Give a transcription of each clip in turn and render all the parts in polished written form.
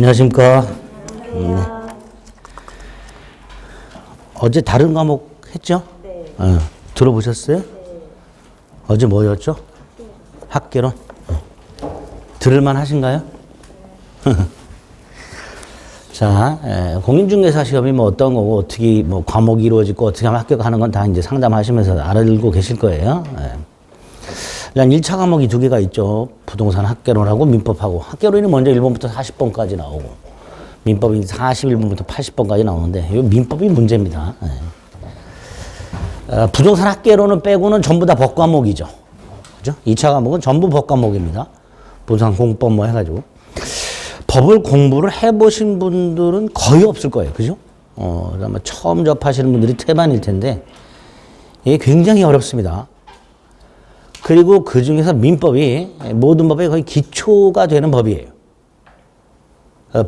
안녕하십니까. 네. 어제 다른 과목 했죠? 네. 들어보셨어요? 네. 어제 뭐였죠? 학개론. 들을만 하신가요? 자, 공인중개사 시험이 뭐 어떤 거고, 어떻게 뭐 과목이 이루어지고, 어떻게 하면 합격하는 건 다 이제 상담하시면서 알고 계실 거예요. 일단 1차 과목이 두 개가 있죠. 부동산 학개론하고 민법하고. 학개론이 먼저 1번부터 40번까지 나오고, 민법이 41번부터 80번까지 나오는데, 이 민법이 문제입니다. 부동산 학개론은 빼고는 전부 다 법과목이죠. 그죠? 2차 과목은 전부 법과목입니다. 부동산 공법 뭐 해가지고. 법을 공부를 해보신 분들은 거의 없을 거예요. 그죠? 아마 처음 접하시는 분들이 태반일 텐데, 이게 굉장히 어렵습니다. 그리고 그 중에서 민법이 모든 법의 거의 기초가 되는 법이에요.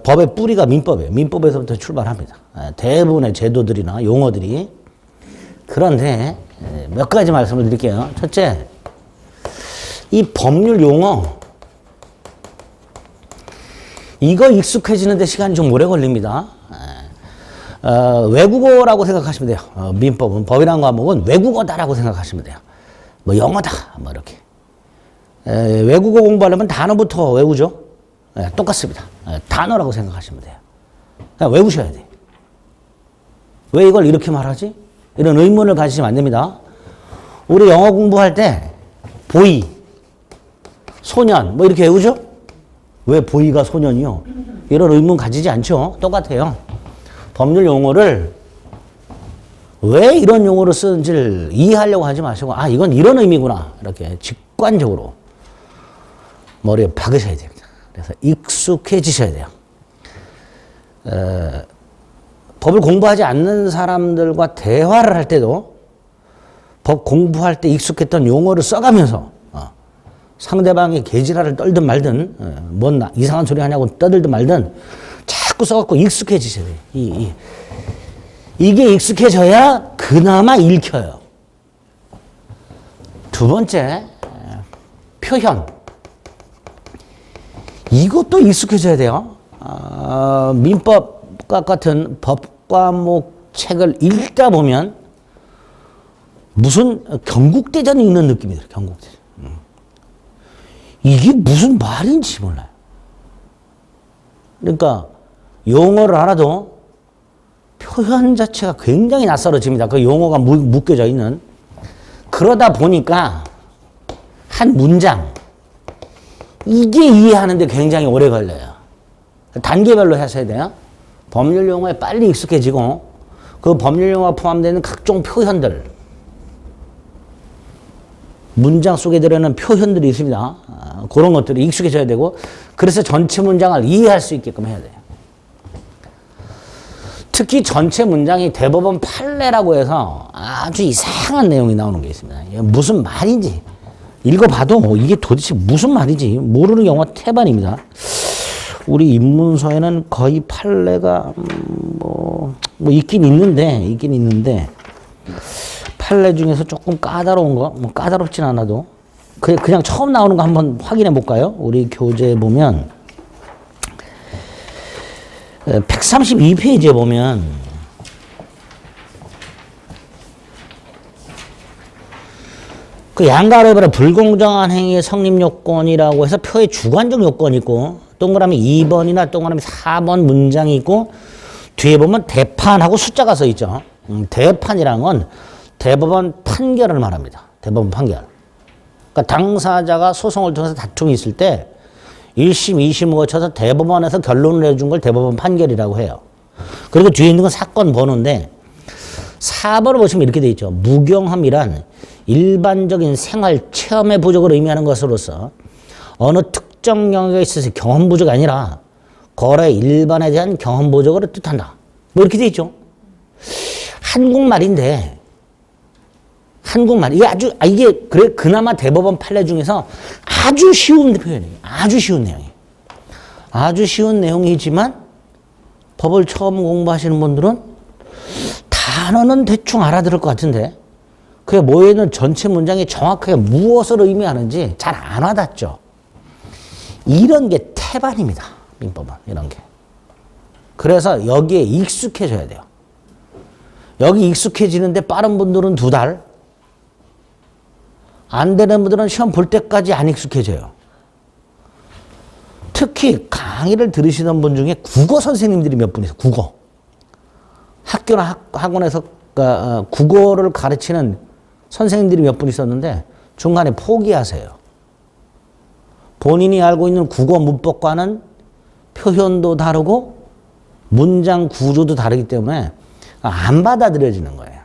법의 뿌리가 민법이에요. 민법에서부터 출발합니다. 대부분의 제도들이나 용어들이. 그런데 몇 가지 말씀을 드릴게요. 첫째, 이 법률 용어, 이거 익숙해지는데 시간이 좀 오래 걸립니다. 외국어라고 생각하시면 돼요. 민법은, 법이라는 과목은 외국어다라고 생각하시면 돼요. 뭐 영어다, 뭐 이렇게. 외국어 공부하려면 단어부터 외우죠. 똑같습니다. 단어라고 생각하시면 돼요. 그냥 외우셔야 돼. 왜 이걸 이렇게 말하지? 이런 의문을 가지시면 안 됩니다. 우리 영어 공부할 때 보이, 소년 뭐 이렇게 외우죠? 왜 보이가 소년이요? 이런 의문 가지지 않죠? 똑같아요. 법률 용어를 왜 이런 용어를 쓰는지를 이해하려고 하지 마시고, 아, 이건 이런 의미구나. 이렇게 직관적으로 머리에 박으셔야 됩니다. 그래서 익숙해지셔야 돼요. 법을 공부하지 않는 사람들과 대화를 할 때도 법 공부할 때 익숙했던 용어를 써가면서 상대방이 개지랄을 떨든 말든 뭔 이상한 소리 하냐고 떠들든 말든 자꾸 써갖고 익숙해지셔야 돼요. 이게 익숙해져야 그나마 읽혀요. 두 번째, 표현. 이것도 익숙해져야 돼요. 민법과 같은 법과목 책을 읽다 보면 무슨 경국대전이 있는 느낌이 들어요. 경국대전. 이게 무슨 말인지 몰라요. 그러니까 용어를 알아도 표현 자체가 굉장히 낯설어집니다. 그 용어가 묶여져 있는. 그러다 보니까 한 문장, 이게 이해하는데 굉장히 오래 걸려요. 단계별로 하셔야 돼요. 법률 용어에 빨리 익숙해지고, 그 법률 용어가 포함되는 각종 표현들, 문장 속에 들어있는 표현들이 있습니다. 그런 것들이 익숙해져야 되고, 그래서 전체 문장을 이해할 수 있게끔 해야 돼요. 특히 전체 문장이 대법원 판례라고 해서 아주 이상한 내용이 나오는 게 있습니다. 무슨 말인지 읽어봐도 이게 도대체 무슨 말인지 모르는 경우가 태반입니다. 우리 입문서에는 거의 판례가 뭐 있긴 있는데 판례 중에서 조금 까다로운 거, 뭐 까다롭진 않아도 그냥 처음 나오는 거 한번 확인해 볼까요? 우리 교재에 보면 132페이지에 보면 그 양가로의 불공정한 행위의 성립 요건이라고 해서 표의 주관적 요건이 있고, 동그라미 2번이나 동그라미 4번 문장이 있고, 뒤에 보면 대판하고 숫자가 써 있죠. 대판이라는 건 대법원 판결을 말합니다. 대법원 판결. 그러니까 당사자가 소송을 통해서 다툼이 있을 때 1심, 2심을 거쳐서 대법원에서 결론을 해준 걸 대법원 판결이라고 해요. 그리고 뒤에 있는 건 사건 번호인데, 4번을 보시면 이렇게 돼 있죠. 무경험이란 일반적인 생활 체험의 부족을 의미하는 것으로서 어느 특정 영역에 있어서 경험 부족이 아니라 거래 일반에 대한 경험 부족을 뜻한다. 뭐 이렇게 돼 있죠. 한국말인데, 이게 이게 그나마 대법원 판례 중에서 아주 쉬운 표현이에요. 아주 쉬운 내용이에요. 아주 쉬운 내용이지만 법을 처음 공부하시는 분들은 단어는 대충 알아들을 것 같은데, 그게 모여있는 전체 문장이 정확하게 무엇을 의미하는지 잘 안 와닿죠. 이런 게 태반입니다. 민법은. 이런 게. 그래서 여기에 익숙해져야 돼요. 여기 익숙해지는데 빠른 분들은 2달, 안 되는 분들은 시험 볼 때까지 안 익숙해져요. 특히 강의를 들으시던 분 중에 국어 선생님들이 몇 분 있어요. 국어. 학교나 학원에서 국어를 가르치는 선생님들이 몇 분 있었는데 중간에 포기하세요. 본인이 알고 있는 국어 문법과는 표현도 다르고 문장 구조도 다르기 때문에 안 받아들여지는 거예요.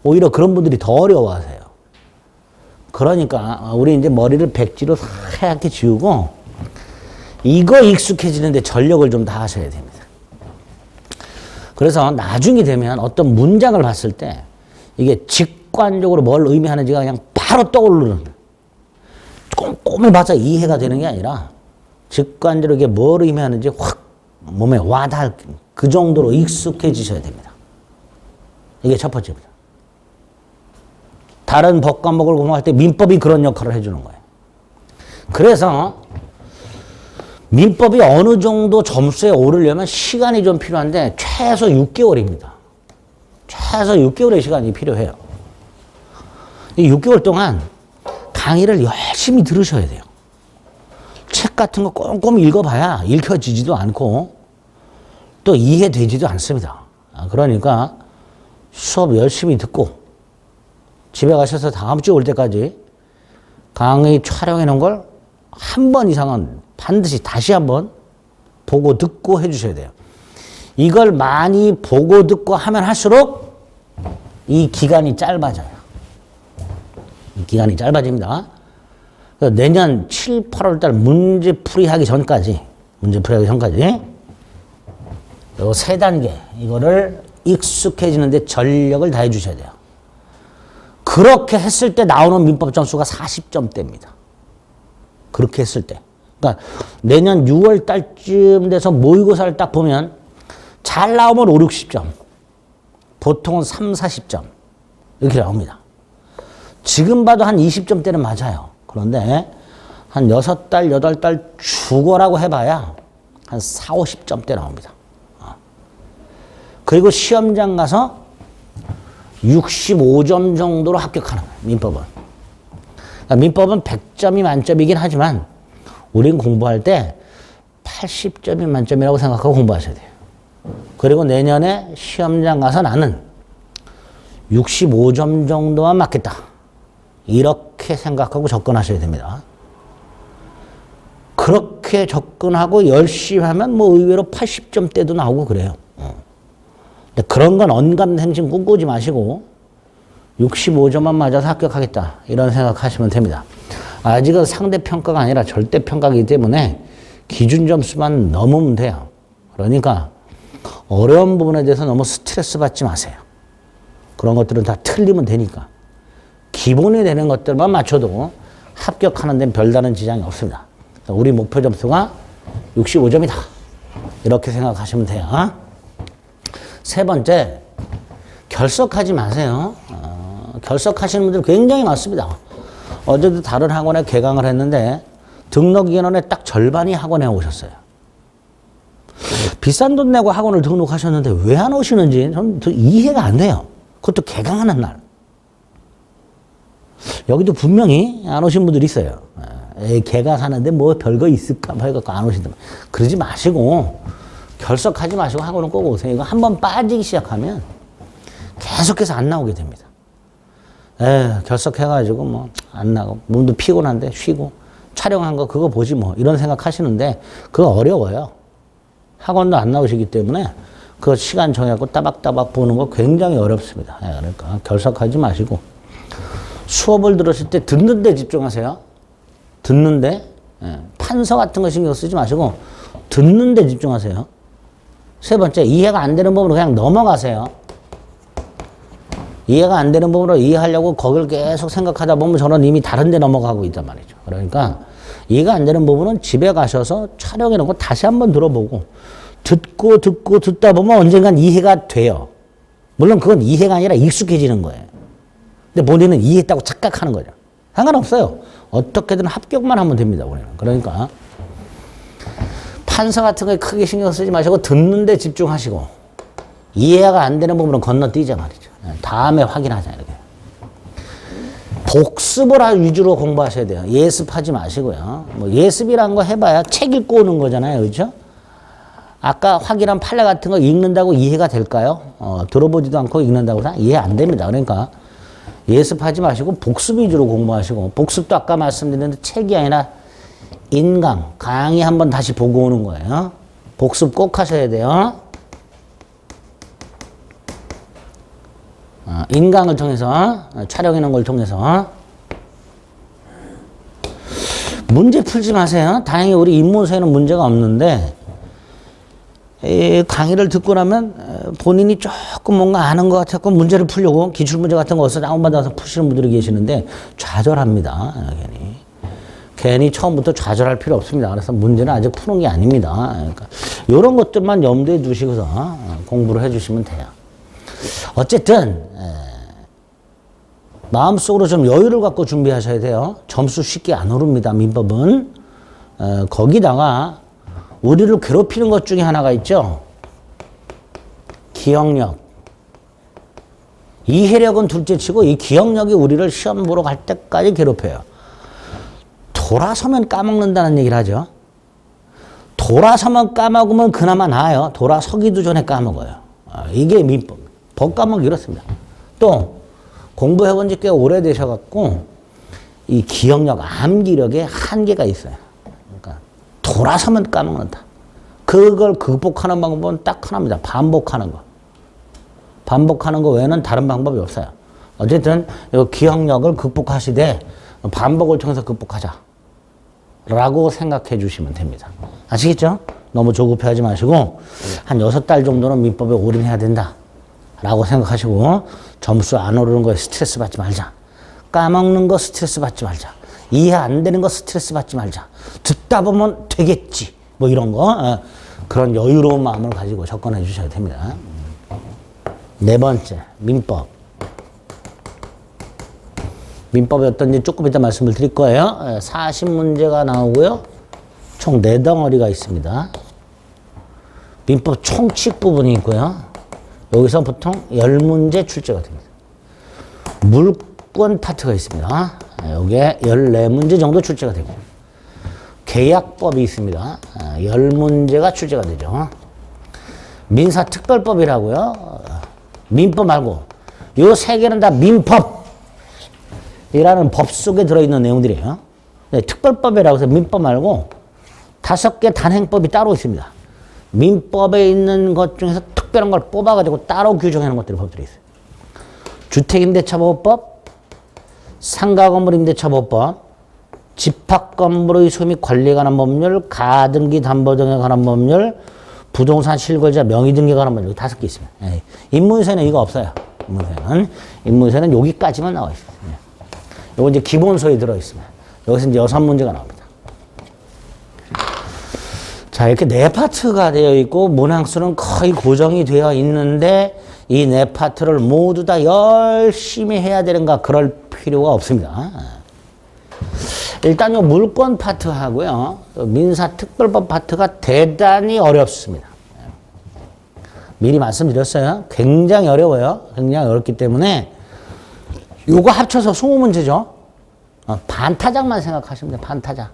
오히려 그런 분들이 더 어려워하세요. 그러니까 우리 이제 머리를 백지로 하얗게 지우고 이거 익숙해지는데 전력을 좀 다하셔야 됩니다. 그래서 나중에 되면 어떤 문장을 봤을 때 이게 직관적으로 뭘 의미하는지가 그냥 바로 떠오르는, 꼼꼼히 봐서 이해가 되는 게 아니라 직관적으로 이게 뭘 의미하는지 확 몸에 와닿을 그 정도로 익숙해지셔야 됩니다. 이게 첫 번째입니다. 다른 법 과목을 공부할 때 민법이 그런 역할을 해주는 거예요. 그래서 민법이 어느 정도 점수에 오르려면 시간이 좀 필요한데 최소 6개월입니다. 최소 6개월의 시간이 필요해요. 이 6개월 동안 강의를 열심히 들으셔야 돼요. 책 같은 거 꼼꼼히 읽어봐야 읽혀지지도 않고 또 이해되지도 않습니다. 그러니까 수업 열심히 듣고 집에 가셔서 다음 주에 올 때까지 강의 촬영해 놓은 걸 한 번 이상은 반드시 다시 한번 보고 듣고 해주셔야 돼요. 이걸 많이 보고 듣고 하면 할수록 이 기간이 짧아져요. 이 기간이 짧아집니다. 내년 7, 8월 달 문제풀이 하기 전까지 요 3단계 이거를 익숙해지는데 전력을 다해 주셔야 돼요. 그렇게 했을 때 나오는 민법 점수가 40점대입니다. 그렇게 했을 때. 그러니까 내년 6월 달쯤 돼서 모의고사를 딱 보면 잘 나오면 5, 60점. 보통은 3, 40점. 이렇게 나옵니다. 지금 봐도 한 20점대는 맞아요. 그런데 한 6달, 8달 죽어라고 해봐야 한 4, 50점대 나옵니다. 그리고 시험장 가서 65점 정도로 합격하는 거예요. 민법은. 그러니까 민법은 100점이 만점이긴 하지만 우린 공부할 때 80점이 만점이라고 생각하고 공부하셔야 돼요. 그리고 내년에 시험장 가서 나는 65점 정도만 맞겠다. 이렇게 생각하고 접근하셔야 됩니다. 그렇게 접근하고 열심히 하면 뭐 의외로 80점대도 나오고 그래요. 근데 그런 건 언감생심 꿈꾸지 마시고 65점만 맞아서 합격하겠다. 이런 생각하시면 됩니다. 아직은 상대평가가 아니라 절대평가이기 때문에 기준 점수만 넘으면 돼요. 그러니까 어려운 부분에 대해서 너무 스트레스 받지 마세요. 그런 것들은 다 틀리면 되니까. 기본이 되는 것들만 맞춰도 합격하는 데는 별다른 지장이 없습니다. 우리 목표 점수가 65점이다. 이렇게 생각하시면 돼요. 세 번째, 결석하지 마세요. 결석하시는 분들 굉장히 많습니다. 어제도 다른 학원에 개강을 했는데 등록 인원의 딱 절반이 학원에 오셨어요. 비싼 돈 내고 학원을 등록하셨는데 왜 안 오시는지 저는 이해가 안 돼요. 그것도 개강하는 날. 여기도 분명히 안 오신 분들이 있어요. 개강하는데 뭐 별거 있을까 해갖고 안 오신다. 그러지 마시고 결석하지 마시고 학원은 꼭 오세요. 이거 한번 빠지기 시작하면 계속해서 안 나오게 됩니다. 결석해가지고 뭐 안 나가고 몸도 피곤한데 쉬고 촬영한 거 그거 보지 뭐 이런 생각 하시는데 그거 어려워요. 학원도 안 나오시기 때문에 그 시간 정해갖고 따박따박 보는 거 굉장히 어렵습니다. 그러니까 결석하지 마시고 수업을 들으실 때 듣는 데 집중하세요. 듣는데 판서 같은 거 신경 쓰지 마시고 듣는 데 집중하세요. 세 번째, 이해가 안 되는 부분으로 그냥 넘어가세요. 이해가 안 되는 부분으로 이해하려고 거기를 계속 생각하다 보면 저는 이미 다른 데 넘어가고 있단 말이죠. 그러니까 이해가 안 되는 부분은 집에 가셔서 촬영해 놓고 다시 한번 들어보고 듣다 보면 언젠간 이해가 돼요. 물론 그건 이해가 아니라 익숙해지는 거예요. 근데 본인은 이해했다고 착각하는 거죠. 상관없어요. 어떻게든 합격만 하면 됩니다. 우리는. 그러니까 판서 같은 거에 크게 신경 쓰지 마시고 듣는데 집중하시고 이해가 안 되는 부분은 건너뛰자 말이죠. 다음에 확인하자 이렇게. 복습을 위주로 공부하셔야 돼요. 예습하지 마시고요. 뭐 예습이란 거 해봐야 책 읽고 오는 거잖아요. 그렇죠? 아까 확인한 판례 같은 거 읽는다고 이해가 될까요? 들어보지도 않고 읽는다고 이해 안 됩니다. 그러니까 예습하지 마시고 복습 위주로 공부하시고 복습도 아까 말씀드렸는데 책이 아니라 인강, 강의 한번 다시 보고 오는 거예요. 복습 꼭 하셔야 돼요. 인강을 통해서 촬영하는 걸 통해서 문제 풀지 마세요. 다행히 우리 입문서에는 문제가 없는데 이 강의를 듣고 나면 본인이 조금 뭔가 아는 것 같아서 문제를 풀려고 기출문제 같은 거 어디서 다운받아서 푸시는 분들이 계시는데 좌절합니다. 괜히 처음부터 좌절할 필요 없습니다. 그래서 문제는 아직 푸는 게 아닙니다. 그러니까 이런 것들만 염두에 두시고서 공부를 해주시면 돼요. 어쨌든 마음속으로 좀 여유를 갖고 준비하셔야 돼요. 점수 쉽게 안 오릅니다. 민법은. 거기다가 우리를 괴롭히는 것 중에 하나가 있죠. 기억력. 이해력은 둘째치고 이 기억력이 우리를 시험 보러 갈 때까지 괴롭혀요. 돌아서면 까먹는다는 얘기를 하죠. 돌아서면 까먹으면 그나마 나아요. 돌아서기도 전에 까먹어요. 이게 민법. 법 까먹기 이렇습니다. 또 공부해본 지 꽤 오래되셔갖고 이 기억력, 암기력에 한계가 있어요. 그러니까 돌아서면 까먹는다. 그걸 극복하는 방법은 딱 하나입니다. 반복하는 거. 반복하는 거 외에는 다른 방법이 없어요. 어쨌든 이 기억력을 극복하시되 반복을 통해서 극복하자 라고 생각해 주시면 됩니다. 아시겠죠? 너무 조급해하지 마시고 한 6달 정도는 민법에 올인해야 된다 라고 생각하시고 점수 안 오르는 거에 스트레스 받지 말자. 까먹는 거 스트레스 받지 말자. 이해 안 되는 거 스트레스 받지 말자. 듣다 보면 되겠지. 뭐 이런 거. 그런 여유로운 마음을 가지고 접근해 주셔야 됩니다. 네 번째, 민법. 민법이 어떤지 조금 이따 말씀을 드릴 거예요. 40문제가 나오고요. 총 4덩어리가 있습니다. 민법 총칙 부분이 있고요. 여기서 보통 10문제 출제가 됩니다. 물권 파트가 있습니다. 여기에 14문제 정도 출제가 되고 계약법이 있습니다. 10문제가 출제가 되죠. 민사특별법이라고요. 민법 말고 이 3개는 다 민법이라는 법 속에 들어있는 내용들이에요. 네, 특별법이라고 해서 민법 말고 5개 단행법이 따로 있습니다. 민법에 있는 것 중에서 특별한 걸 뽑아가지고 따로 규정하는 것들이 법들이 있어요. 주택임대차보호법, 상가건물임대차보호법, 집합건물의 소유 및 관리에 관한 법률, 가등기 담보 등에 관한 법률, 부동산 실거주자 명의 등기에 관한 법률 5개 있습니다. 예. 인문서에는 이거 없어요. 인문서에는 여기까지만 나와 있어요. 예. 요거 이제 기본서에 들어 있습니다. 여기서 이제 6문제가 나옵니다. 자, 이렇게 4파트가 되어 있고 문항수는 거의 고정이 되어 있는데 이 4파트를 모두 다 열심히 해야 되는가 그럴 필요가 없습니다. 일단 요 물권 파트하고요. 민사특별법 파트가 대단히 어렵습니다. 미리 말씀드렸어요. 굉장히 어려워요. 굉장히 어렵기 때문에 요거 합쳐서 20문제죠. 반타작만 생각하시면 돼요. 반타작.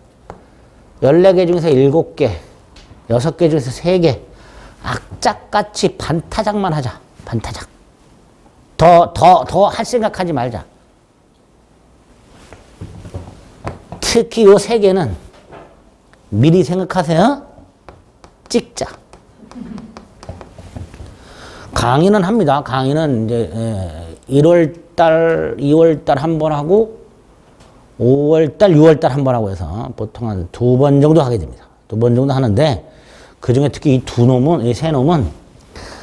14개 중에서 7개. 6개 중에서 3개. 악착같이 반타작만 하자. 반타작. 더 할 생각하지 말자. 특히 요 3개는 미리 생각하세요. 찍자. 강의는 합니다. 강의는 이제 1월달, 2월달 한 번 하고 5월달, 6월달 한 번 하고 해서 보통 한 2번 정도 하게 됩니다. 2번 정도 하는데 그중에 특히 이 2놈은, 이 3놈은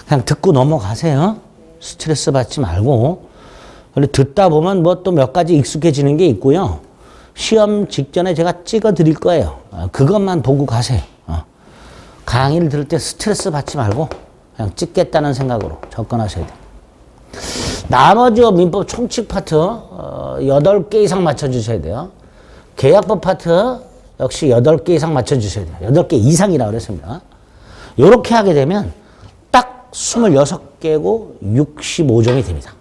그냥 듣고 넘어가세요. 스트레스 받지 말고. 근데 듣다 보면 뭐 또 몇 가지 익숙해지는 게 있고요. 시험 직전에 제가 찍어 드릴 거예요. 그것만 보고 가세요. 강의를 들을 때 스트레스 받지 말고 그냥 찍겠다는 생각으로 접근하셔야 돼요. 나머지 민법 총칙 파트 8개 이상 맞춰주셔야 돼요. 계약법 파트 역시 8개 이상 맞춰주셔야 돼요. 8개 이상이라고 그랬습니다. 이렇게 하게 되면 딱 26개고 65점이 됩니다.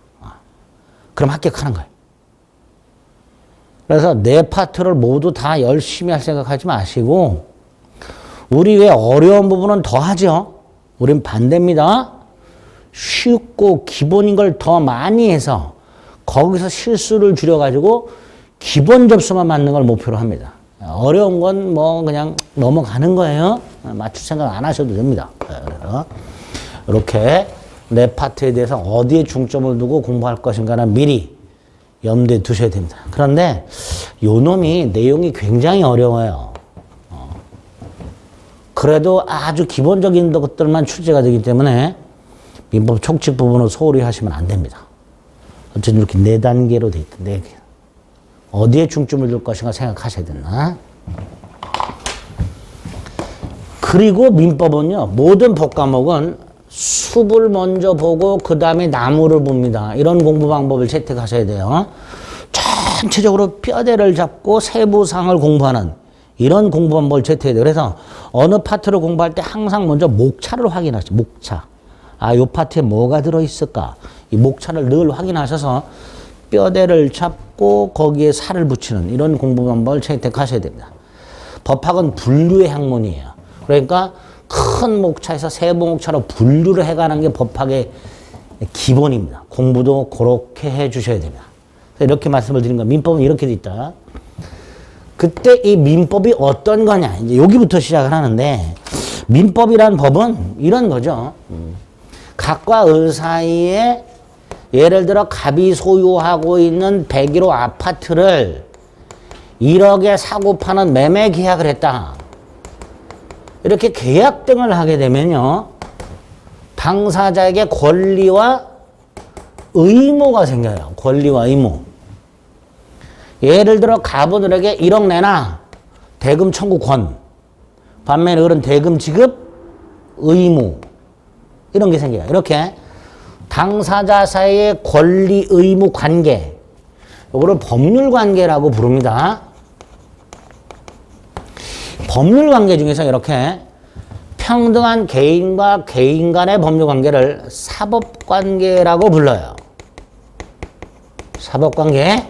그럼 합격하는 거예요. 그래서 네 파트를 모두 다 열심히 할 생각하지 마시고 우리 왜 어려운 부분은 더 하죠? 우린 반대입니다. 쉽고 기본인 걸 더 많이 해서 거기서 실수를 줄여가지고 기본 접수만 맞는 걸 목표로 합니다. 어려운 건 뭐 그냥 넘어가는 거예요. 맞출 생각 안 하셔도 됩니다. 그래서 이렇게 내 파트에 대해서 어디에 중점을 두고 공부할 것인가는 미리 염두에 두셔야 됩니다. 그런데 요 놈이 내용이 굉장히 어려워요. 그래도 아주 기본적인 것들만 출제가 되기 때문에 민법 촉칙 부분을 소홀히 하시면 안 됩니다. 어쨌든 이렇게 4단계로 돼 있다. 4개. 어디에 중점을 둘 것인가 생각하셔야 된다. 그리고 민법은요, 모든 법과목은 숲을 먼저 보고 그 다음에 나무를 봅니다. 이런 공부 방법을 채택하셔야 돼요. 전체적으로 뼈대를 잡고 세부사항을 공부하는 이런 공부 방법을 채택해야 돼요. 그래서 어느 파트를 공부할 때 항상 먼저 목차를 확인하죠. 목차. 아, 요 파트에 뭐가 들어있을까? 이 목차를 늘 확인하셔서 뼈대를 잡고 거기에 살을 붙이는 이런 공부 방법을 채택하셔야 됩니다. 법학은 분류의 학문이에요. 그러니까 큰 목차에서 세부 목차로 분류를 해가는 게 법학의 기본입니다. 공부도 그렇게 해 주셔야 됩니다. 이렇게 말씀을 드린 거. 민법은 이렇게 돼 있다. 그때 이 민법이 어떤 거냐. 이제 여기부터 시작을 하는데, 민법이란 법은 이런 거죠. 갑과 을 사이에 예를 들어 갑이 소유하고 있는 101호 아파트를 1억에 사고 파는 매매 계약을 했다. 이렇게 계약 등을 하게 되면요, 당사자에게 권리와 의무가 생겨요. 권리와 의무. 예를 들어 갑은 을에게 1억 내놔. 대금 청구 권. 반면에 을은 대금 지급 의무. 이런 게 생겨요. 이렇게 당사자 사이의 권리 의무 관계. 이거를 법률 관계라고 부릅니다. 법률 관계 중에서 이렇게 평등한 개인과 개인 간의 법률 관계를 사법 관계라고 불러요. 사법 관계.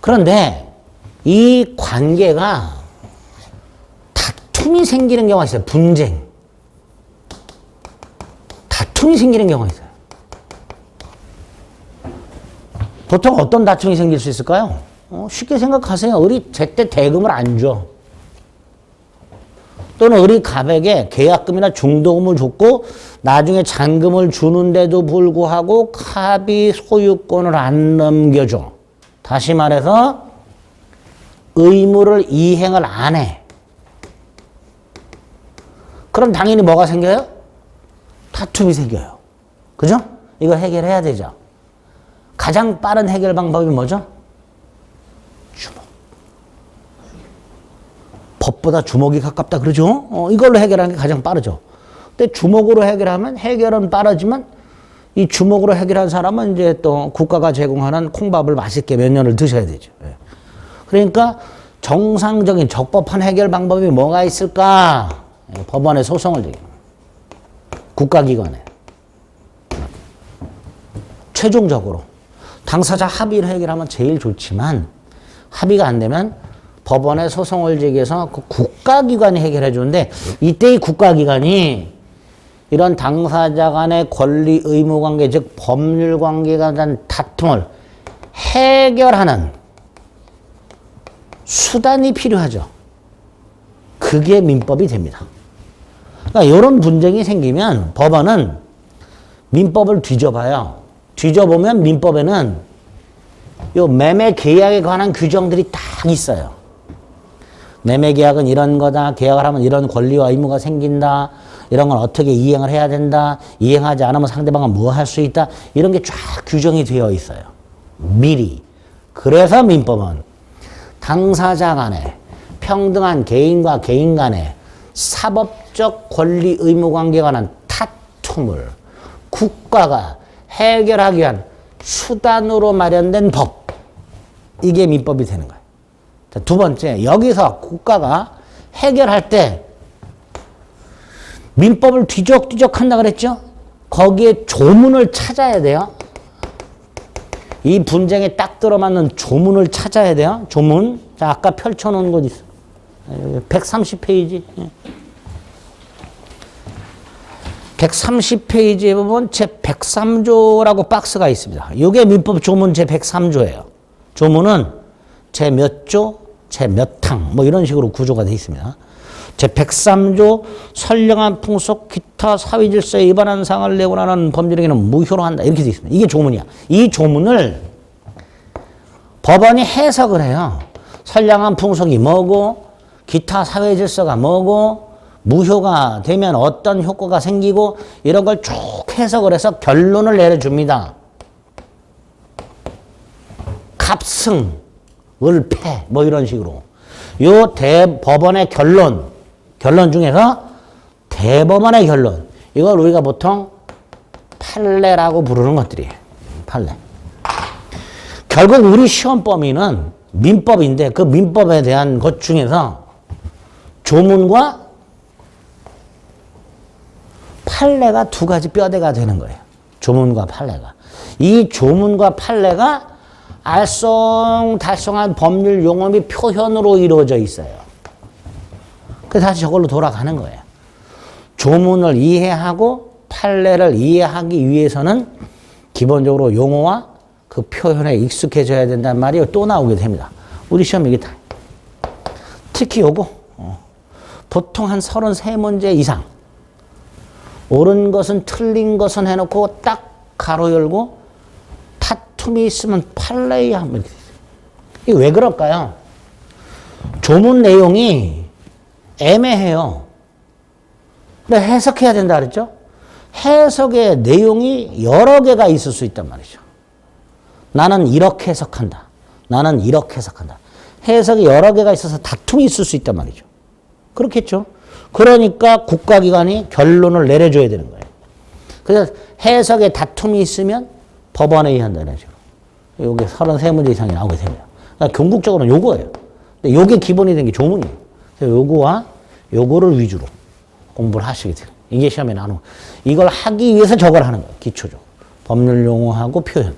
그런데 이 관계가 다툼이 생기는 경우가 있어요. 분쟁. 다툼이 생기는 경우가 있어요. 보통 어떤 다툼이 생길 수 있을까요? 쉽게 생각하세요. 을이 제때 대금을 안 줘. 또는 을이 갑에게 계약금이나 중도금을 줬고 나중에 잔금을 주는데도 불구하고 갑이 소유권을 안 넘겨줘. 다시 말해서 의무를 이행을 안 해. 그럼 당연히 뭐가 생겨요? 다툼이 생겨요. 그죠? 이거 해결해야 되죠. 가장 빠른 해결 방법이 뭐죠? 주먹. 법보다 주먹이 가깝다 그러죠? 이걸로 해결하는 게 가장 빠르죠. 근데 주먹으로 해결하면 해결은 빠르지만 이 주먹으로 해결한 사람은 이제 또 국가가 제공하는 콩밥을 맛있게 몇 년을 드셔야 되죠. 그러니까 정상적인 적법한 해결 방법이 뭐가 있을까? 법원에 소송을 제기합니다. 국가기관에. 최종적으로 당사자 합의를 해결하면 제일 좋지만 합의가 안 되면 법원에 소송을 제기해서 그 국가기관이 해결해 주는데 이때 이 국가기관이 이런 당사자 간의 권리 의무 관계, 즉 법률 관계가 된 다툼을 해결하는 수단이 필요하죠. 그게 민법이 됩니다. 그러니까 이런 분쟁이 생기면 법원은 민법을 뒤져봐요. 뒤져보면 민법에는 요 매매 계약에 관한 규정들이 딱 있어요. 매매 계약은 이런 거다. 계약을 하면 이런 권리와 의무가 생긴다. 이런 건 어떻게 이행을 해야 된다. 이행하지 않으면 상대방은 뭐 할 수 있다. 이런 게 쫙 규정이 되어 있어요. 미리. 그래서 민법은 당사자 간에 평등한 개인과 개인 간에 사법적 권리 의무 관계에 관한 다툼을 국가가 해결하기 위한 수단으로 마련된 법. 이게 민법이 되는 거예요. 자, 두 번째, 여기서 국가가 해결할 때 민법을 뒤적뒤적 한다 그랬죠? 거기에 조문을 찾아야 돼요. 이 분쟁에 딱 들어맞는 조문을 찾아야 돼요. 조문. 자, 아까 펼쳐놓은 곳 있어. 130페이지. 130페이지에 보면 제103조라고 박스가 있습니다. 이게 민법 조문 제103조예요. 조문은 제 몇 조, 제 몇 항, 뭐 이런 식으로 구조가 되어 있습니다. 제103조 선량한 풍속 기타 사회질서에 위반한 사항을 내고나는 범죄행위는 무효로 한다. 이렇게 되어 있습니다. 이게 조문이야. 이 조문을 법원이 해석을 해요. 선량한 풍속이 뭐고 기타 사회질서가 뭐고 무효가 되면 어떤 효과가 생기고 이런 걸 쭉 해석을 해서 결론을 내려줍니다. 갑승, 을패 뭐 이런 식으로. 요 대법원의 결론 중에서 대법원의 결론, 이걸 우리가 보통 판례라고 부르는 것들이에요. 판례. 결국 우리 시험 범위는 민법인데 그 민법에 대한 것 중에서 조문과 판례가 두 가지 뼈대가 되는 거예요. 조문과 판례가. 이 조문과 판례가 알쏭달쏭한 법률 용어 및 표현으로 이루어져 있어요. 그래서 다시 저걸로 돌아가는 거예요. 조문을 이해하고 판례를 이해하기 위해서는 기본적으로 용어와 그 표현에 익숙해져야 된단 말이에요. 또 나오게 됩니다. 우리 시험 이게 다. 특히 요거 보통 한 33문제 이상 옳은 것은 틀린 것은 해놓고 딱 가로 열고 다툼이 있으면 판례에 하면 이렇게 돼요. 이게 왜 그럴까요? 조문 내용이 애매해요. 근데 해석해야 된다 그랬죠? 해석의 내용이 여러 개가 있을 수 있단 말이죠. 나는 이렇게 해석한다. 나는 이렇게 해석한다. 해석이 여러 개가 있어서 다툼이 있을 수 있단 말이죠. 그렇겠죠? 그러니까 국가기관이 결론을 내려줘야 되는 거예요. 그래서 해석에 다툼이 있으면 법원에 의한다는 식으로. 요게 33문제 이상이 나오게 됩니다. 그러니까 궁극적으로는 요거예요. 근데 요게 기본이 된 게 조문이에요. 그래서 요거와 요거를 위주로 공부를 하시게 돼요. 이게 시험에 나오는 거예요. 이걸 하기 위해서 저걸 하는 거예요. 기초죠. 법률 용어하고 표현.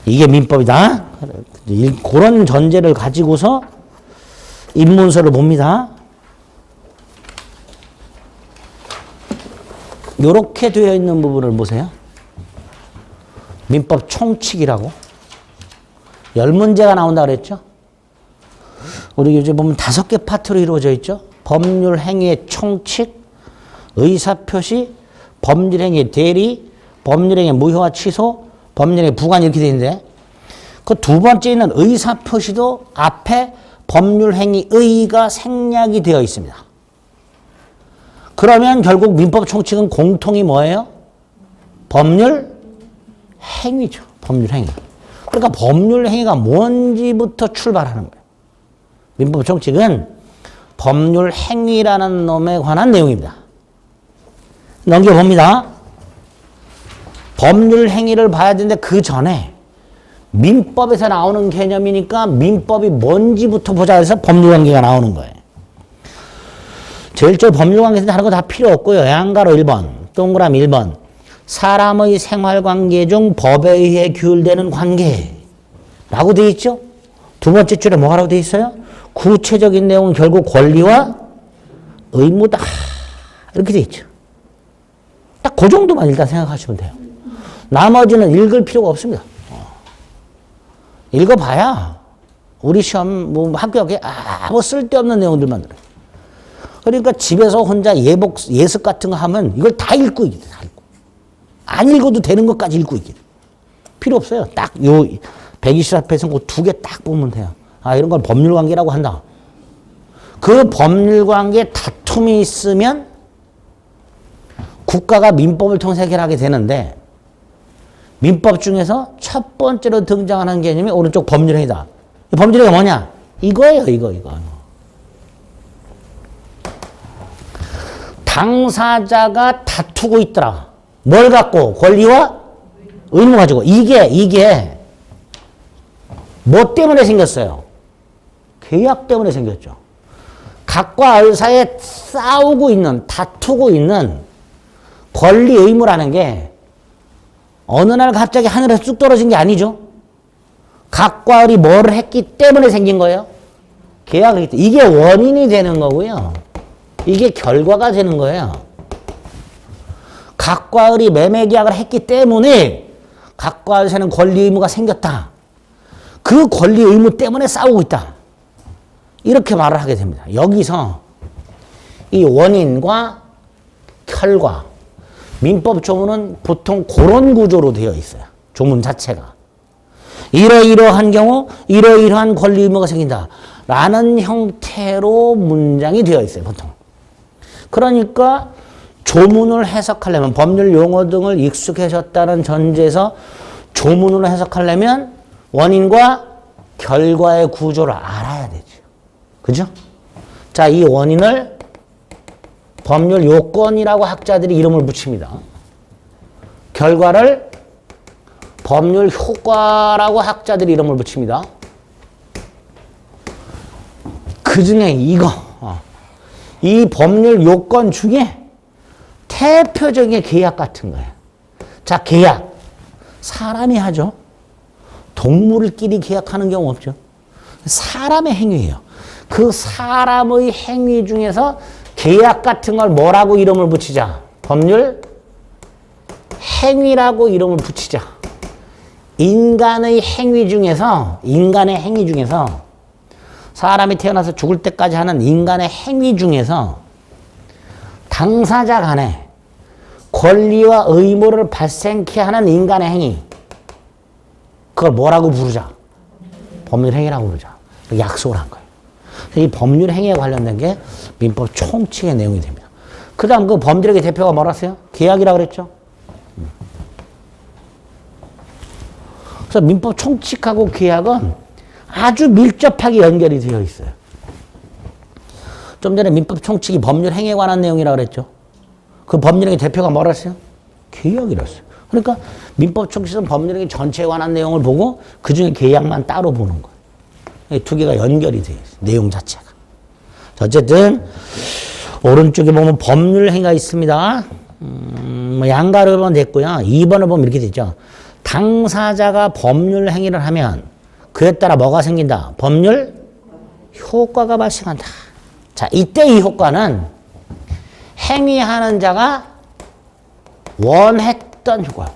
이게 민법이다. 그런 전제를 가지고서 입문서를 봅니다. 이렇게 되어 있는 부분을 보세요. 민법 총칙이라고 10문제가 나온다 그랬죠. 우리 교재 보면 5개 파트로 이루어져 있죠. 법률 행위의 총칙, 의사표시, 법률 행위의 대리, 법률 행위의 무효와 취소, 법률 행위의 부관 이렇게 되어 있는데 그 두 번째 있는 의사표시도 앞에 법률 행위 의의가 생략이 되어 있습니다. 그러면 결국 민법 총칙은 공통이 뭐예요? 법률 행위죠. 법률 행위. 그러니까 법률 행위가 뭔지부터 출발하는 거예요. 민법 총칙은 법률 행위라는 놈에 관한 내용입니다. 넘겨봅니다. 법률 행위를 봐야 되는데 그 전에 민법에서 나오는 개념이니까 민법이 뭔지부터 보자 해서 법률관계가 나오는 거예요. 제일 저 법률관계에서 다른 거 다 필요 없고요. 양가로 1번, 동그라미 1번. 사람의 생활관계 중 법에 의해 규율되는 관계라고 되어 있죠. 두 번째 줄에 뭐라고 되어 있어요? 구체적인 내용은 결국 권리와 의무다. 이렇게 되어 있죠. 딱 그 정도만 일단 생각하시면 돼요. 나머지는 읽을 필요가 없습니다. 읽어봐야 우리 시험 뭐 학교에 아무 쓸데없는 내용들만 들어요. 그러니까 집에서 혼자 예습 같은 거 하면 이걸 다 읽고 있게 돼. 다 읽고. 안 읽어도 되는 것까지 읽고 있게 돼. 필요 없어요. 딱 요 120앞에서 그 두 개 딱 보면 돼요. 아, 이런 걸 법률관계라고 한다. 그 법률관계 다툼이 있으면 국가가 민법을 통해서 해결하게 되는데 민법 중에서 첫 번째로 등장하는 개념이 오른쪽 법률행위다. 법률행위가 뭐냐? 이거예요, 이거. 당사자가 다투고 있더라. 뭘 갖고? 권리와 의무 가지고. 이게 뭐 때문에 생겼어요? 계약 때문에 생겼죠. 각과 을 사이에 싸우고 있는, 다투고 있는 권리 의무라는 게 어느 날 갑자기 하늘에서 쑥 떨어진 게 아니죠. 각과 을이 뭐를 했기 때문에 생긴 거예요. 계약을 했기 때문에. 이게 원인이 되는 거고요. 이게 결과가 되는 거예요. 각과 을이 매매 계약을 했기 때문에 각과 을 사이에는 권리 의무가 생겼다. 그 권리 의무 때문에 싸우고 있다. 이렇게 말을 하게 됩니다. 여기서 이 원인과 결과, 민법 조문은 보통 그런 구조로 되어 있어요. 조문 자체가. 이러이러한 경우 이러이러한 권리 의무가 생긴다. 라는 형태로 문장이 되어 있어요. 보통. 그러니까 조문을 해석하려면 법률 용어 등을 익숙해졌다는 전제에서 조문으로 해석하려면 원인과 결과의 구조를 알아야 되죠. 그죠? 자, 이 원인을 법률 요건이라고 학자들이 이름을 붙입니다. 결과를 법률 효과라고 학자들이 이름을 붙입니다. 그 중에 이 법률 요건 중에 대표적인 게 계약 같은 거예요. 자, 계약. 사람이 하죠. 동물끼리 계약하는 경우 없죠. 사람의 행위예요. 그 사람의 행위 중에서 계약 같은 걸 뭐라고 이름을 붙이자? 법률 행위라고 이름을 붙이자. 인간의 행위 중에서 사람이 태어나서 죽을 때까지 하는 인간의 행위 중에서 당사자 간에 권리와 의무를 발생케 하는 인간의 행위, 그걸 뭐라고 부르자? 법률 행위라고 부르자. 약속을 한 거예요. 이 법률 행위에 관련된 게 민법 총칙의 내용이 됩니다. 그 다음 그 법률의 대표가 뭐랬어요? 계약이라고 그랬죠? 그래서 민법 총칙하고 계약은 아주 밀접하게 연결이 되어 있어요. 좀 전에 민법 총칙이 법률 행위에 관한 내용이라고 그랬죠? 그 법률의 대표가 뭐랬어요? 계약이랬어요. 그러니까 민법 총칙은 법률 행위 전체에 관한 내용을 보고 그 중에 계약만 따로 보는 거예요. 두 개가 연결이 되어 있어요. 내용 자체가. 어쨌든 오른쪽에 보면 법률 행위가 있습니다. 양가를 보면 됐고요. 2번을 보면 이렇게 되죠. 당사자가 법률 행위를 하면 그에 따라 뭐가 생긴다? 법률 효과가 발생한다. 자, 이때 이 효과는 행위하는 자가 원했던 효과.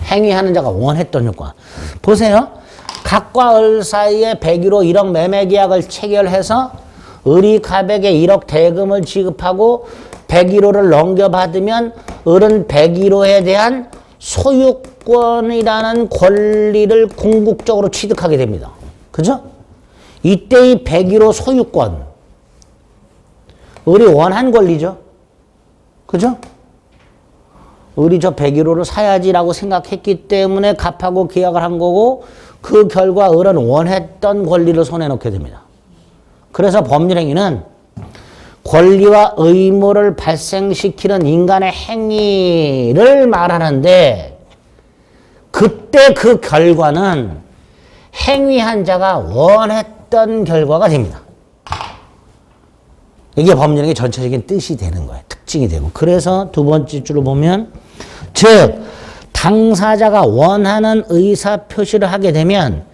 행위하는 자가 원했던 효과. 보세요. 각과 을 사이에 101호 1억 매매 계약을 체결해서 을이 갑에게 1억 대금을 지급하고 101호를 넘겨받으면 을은 101호에 대한 소유권이라는 권리를 궁극적으로 취득하게 됩니다. 그죠? 이때의 101호 소유권. 을이 원한 권리죠. 그죠? 을이 저 101호를 사야지라고 생각했기 때문에 갑하고 계약을 한 거고 그 결과 을은 원했던 권리를 손에 넣게 됩니다. 그래서 법률행위는 권리와 의무를 발생시키는 인간의 행위를 말하는데 그때 그 결과는 행위한 자가 원했던 결과가 됩니다. 이게 법률행위 전체적인 뜻이 되는 거예요. 특징이 되고. 그래서 두 번째 줄을 보면 즉 당사자가 원하는 의사표시를 하게 되면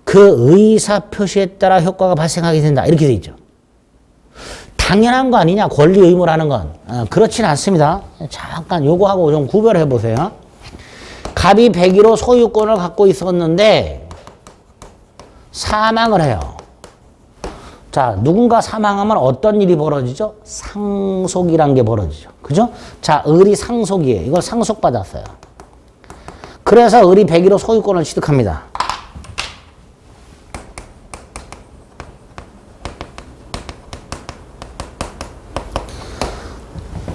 그 의사표시에 따라 효과가 발생하게 된다. 이렇게 돼 있죠. 당연한 거 아니냐? 권리 의무라는 건. 그렇진 않습니다. 잠깐 요거하고 좀 구별해 보세요. 갑이 101호 소유권을 갖고 있었는데 사망을 해요. 자, 누군가 사망하면 어떤 일이 벌어지죠? 상속이란 게 벌어지죠. 그죠? 자, 을이 상속이에요. 이걸 상속받았어요. 그래서 을이 101호 소유권을 취득합니다.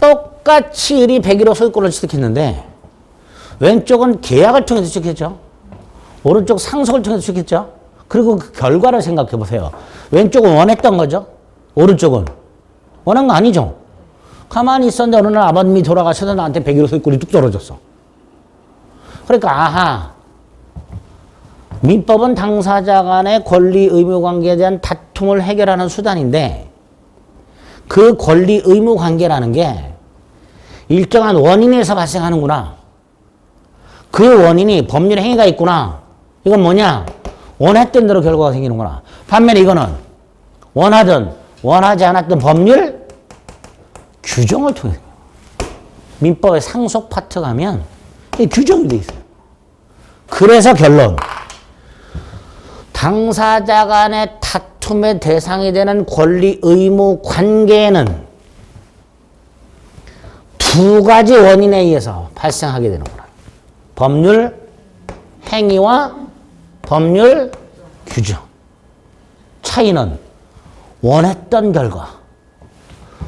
똑같이 을이 101호 소유권을 취득했는데 왼쪽은 계약을 통해서 취득했죠. 오른쪽 상속을 통해서 취득했죠. 그리고 그 결과를 생각해 보세요. 왼쪽은 원했던 거죠. 오른쪽은 원한 거 아니죠. 가만히 있었는데 어느 날 아버님이 돌아가셔서 나한테 101호 소유권이 뚝 떨어졌어. 그러니까 아하, 민법은 당사자 간의 권리 의무 관계에 대한 다툼을 해결하는 수단인데 그 권리 의무 관계라는 게 일정한 원인에서 발생하는구나. 그 원인이 법률 행위가 있구나. 이건 뭐냐? 원했던 대로 결과가 생기는구나. 반면에 이거는 원하든 원하지 않았던 법률 규정을 통해 민법의 상속 파트 가면 규정이 돼 있어요. 그래서 결론. 당사자 간의 다툼의 대상이 되는 권리 의무 관계에는 두 가지 원인에 의해서 발생하게 되는구나. 법률 행위와 법률 규정. 차이는 원했던 결과,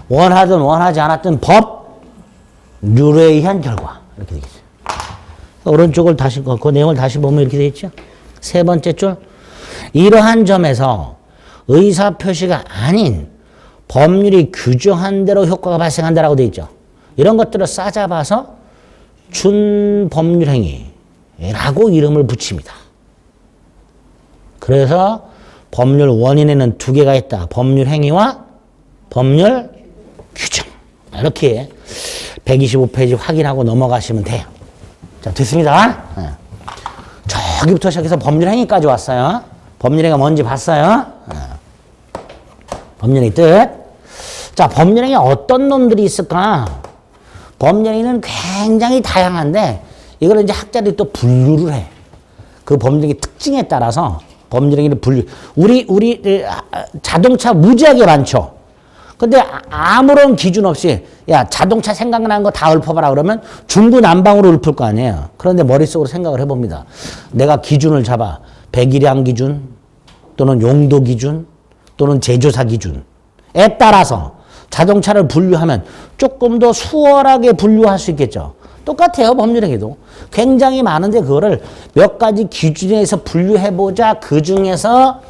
원하든 원하지 않았던 법률에 의한 결과. 이렇게 되겠죠. 오른쪽을 다시, 그 내용을 다시 보면 이렇게 되어 있죠. 세 번째 줄. 이러한 점에서 의사표시가 아닌 법률이 규정한 대로 효과가 발생한다라고 되어 있죠. 이런 것들을 싸잡아서 준법률행위라고 이름을 붙입니다. 그래서 법률 원인에는 두 개가 있다. 법률행위와 법률 규정. 이렇게 125페이지 확인하고 넘어가시면 돼요. 자, 됐습니다. 저기부터 시작해서 법률행위까지 왔어요. 법률행위가 뭔지 봤어요. 법률행위 뜻. 자, 법률행위 어떤 놈들이 있을까? 법률행위는 굉장히 다양한데 이걸 이제 학자들이 또 분류를 해. 그 법률행위 특징에 따라서 법률행위를 분류. 우리 자동차 무지하게 많죠. 근데 아무런 기준 없이 야 자동차 생각나는 거 다 읊어봐라 그러면 중구난방으로 읊을 거 아니에요. 그런데 머릿속으로 생각을 해봅니다. 내가 기준을 잡아. 배기량 기준 또는 용도 기준 또는 제조사 기준에 따라서 자동차를 분류하면 조금 더 수월하게 분류할 수 있겠죠. 똑같아요. 법률행위도. 굉장히 많은데 그거를 몇 가지 기준에서 분류해보자. 그중에서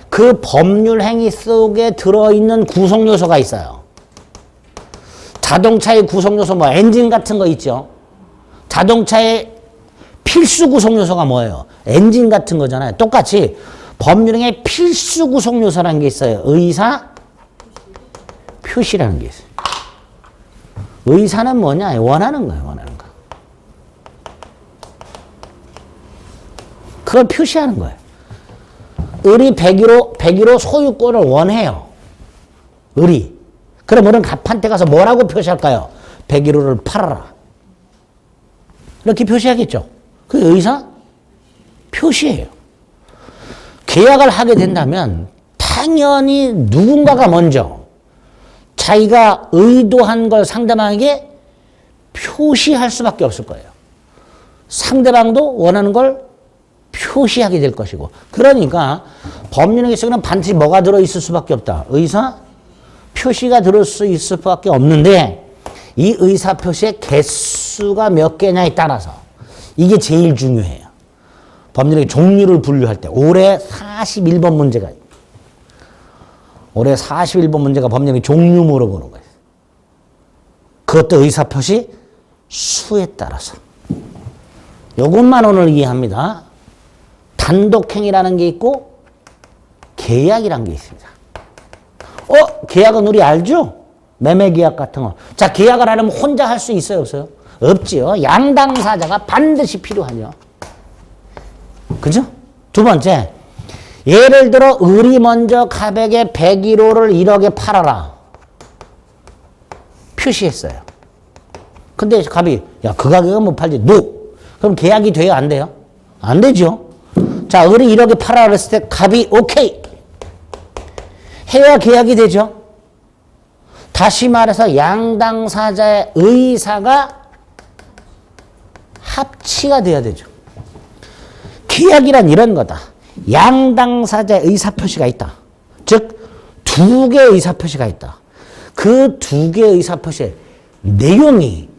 그 법률행위 속에 들어있는 구성요소가 있어요. 자동차의 구성요소 뭐 엔진 같은 거 있죠. 자동차의 필수 구성요소가 뭐예요? 엔진 같은 거잖아요. 똑같이 법률행위의 필수 구성요소라는 게 있어요. 의사 표시라는 게 있어요. 의사는 뭐냐? 원하는 거예요. 원하는 거. 그걸 표시하는 거예요. 을이 101호 소유권을 원해요. 을이. 그럼 을은 갑한테 가서 뭐라고 표시할까요? 101호를 팔아라. 이렇게 표시하겠죠. 그게 의사 표시예요. 계약을 하게 된다면 당연히 누군가가 먼저 자기가 의도한 걸 상대방에게 표시할 수밖에 없을 거예요. 상대방도 원하는 걸 표시하게 될 것이고. 그러니까 법률행위 속에는 반드시 뭐가 들어있을 수밖에 없다. 의사 표시가 들을 수 있을 수밖에 없는데 이 의사 표시의 개수가 몇 개냐에 따라서 이게 제일 중요해요. 법률행위 종류를 분류할 때 올해 41번 문제가 올해 41번 문제가 법률행위 종류 물어보는 거예요. 그것도 의사 표시 수에 따라서. 이것만 오늘 이해합니다. 단독행위라는 게 있고 계약이라는 게 있습니다. 계약은 우리 알죠? 매매계약 같은 거. 자, 계약을 하려면 혼자 할 수 있어요? 없어요? 없지요. 양당사자가 반드시 필요하죠. 그죠? 두 번째, 예를 들어 을이 먼저 갑에게 101호를 1억에 팔아라. 표시했어요. 근데 갑이 야, 그 가격은 못 팔지. 노. 그럼 계약이 돼요? 안 돼요? 안 되죠. 자, 을이 1억에 팔아라 그랬을 때 갑이 오케이. 해야 계약이 되죠. 다시 말해서 양당사자의 의사가 합치가 돼야 되죠. 계약이란 이런 거다. 양당사자의 의사표시가 있다. 즉, 두 개의 의사표시가 있다. 그 두 개의 의사표시의 내용이